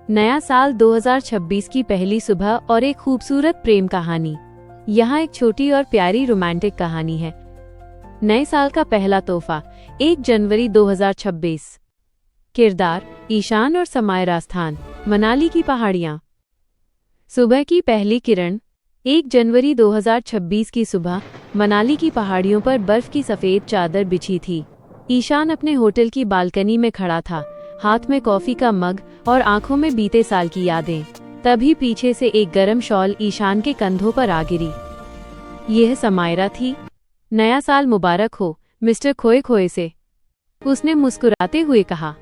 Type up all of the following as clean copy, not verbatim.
नया साल 2026 की पहली सुबह और एक खूबसूरत प्रेम कहानी। यहाँ एक छोटी और प्यारी रोमांटिक कहानी है। नए साल का पहला तोहफा 1 जनवरी 2026। किरदार ईशान और समायरा। स्थान मनाली की पहाड़ियाँ। सुबह की पहली किरण 1 जनवरी 2026 की सुबह मनाली की पहाड़ियों पर बर्फ की सफ़ेद चादर बिछी थी। ईशान अपने होटल की बालकनी में खड़ा था, हाथ में कॉफ़ी का मग और आंखों में बीते साल की यादें। तभी पीछे से एक गर्म शॉल ईशान के कंधों पर आ गिरी। यह समायरा थी। नया साल मुबारक हो मिस्टर खोए खोए से, उसने मुस्कुराते हुए कहा।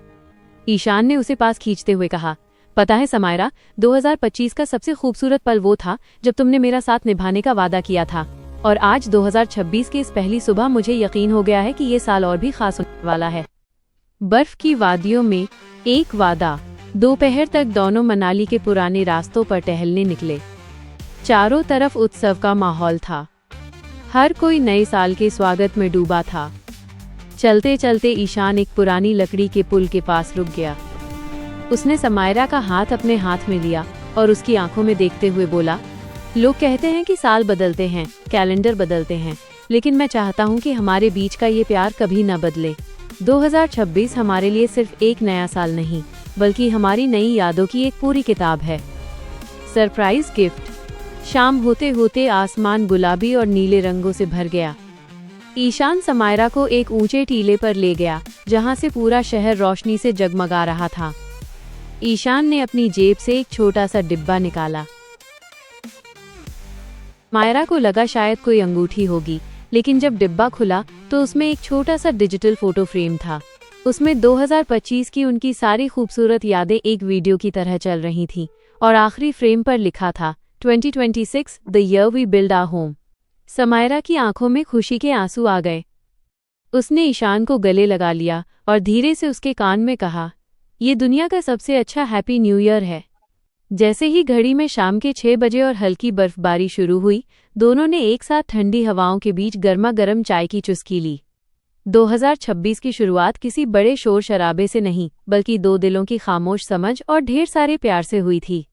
ईशान ने उसे पास खींचते हुए कहा, पता है समायरा, 2025 का सबसे खूबसूरत पल वो था जब तुमने मेरा साथ निभाने का वादा किया था, और आज 2026 की इस पहली सुबह मुझे यकीन हो गया है कि ये साल और भी खास होने वाला है। बर्फ की वादियों में एक वादा। दोपहर तक दोनों मनाली के पुराने रास्तों पर टहलने निकले। चारों तरफ उत्सव का माहौल था। हर कोई नए साल के स्वागत में डूबा था। चलते चलते ईशान एक पुरानी लकड़ी के पुल के पास रुक गया। उसने समायरा का हाथ अपने हाथ में लिया और उसकी आंखों में देखते हुए बोला, लोग कहते हैं कि साल बदलते हैं, कैलेंडर बदलते हैं, लेकिन मैं चाहता हूँ कि हमारे बीच का ये प्यार कभी न बदले। 2026 हमारे लिए सिर्फ एक नया साल नहीं, बल्कि हमारी नई यादों की एक पूरी किताब है। Surprise gift. शाम होते होते आसमान गुलाबी और नीले रंगों से भर गया। ईशान समायरा को एक ऊंचे टीले पर ले गया, जहां से पूरा शहर रोशनी से जगमगा रहा था। ईशान ने अपनी जेब से एक छोटा सा डिब्बा निकाला। समायरा को लगा शायद कोई अंगूठी होगी, लेकिन जब डिब्बा खुला तो उसमें एक छोटा सा डिजिटल फोटो फ्रेम था। उसमें 2025 की उनकी सारी खूबसूरत यादें एक वीडियो की तरह चल रही थीं, और आखिरी फ्रेम पर लिखा था 2026 the year we build our home. Samaira की आंखों में खुशी के आंसू आ गए। उसने ईशान को गले लगा लिया और धीरे से उसके कान में कहा, ये दुनिया का सबसे अच्छा हैप्पी न्यू ईयर है। जैसे ही घड़ी में शाम के 6 बजे और हल्की बर्फबारी शुरू हुई, दोनों ने एक साथ ठंडी हवाओं के बीच गर्मा गर्म चाय की चुस्की ली। 2026 की शुरुआत किसी बड़े शोर शराबे से नहीं, बल्कि दो दिलों की खामोश समझ और ढेर सारे प्यार से हुई थी।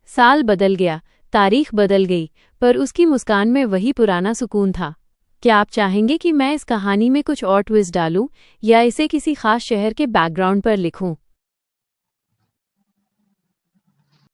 साल बदल गया, तारीख बदल गई, पर उसकी मुस्कान में वही पुराना सुकून था। क्या आप चाहेंगे कि मैं इस कहानी में कुछ और ट्विस्ट डालूं, या इसे किसी खास शहर के बैकग्राउंड पर लिखूं?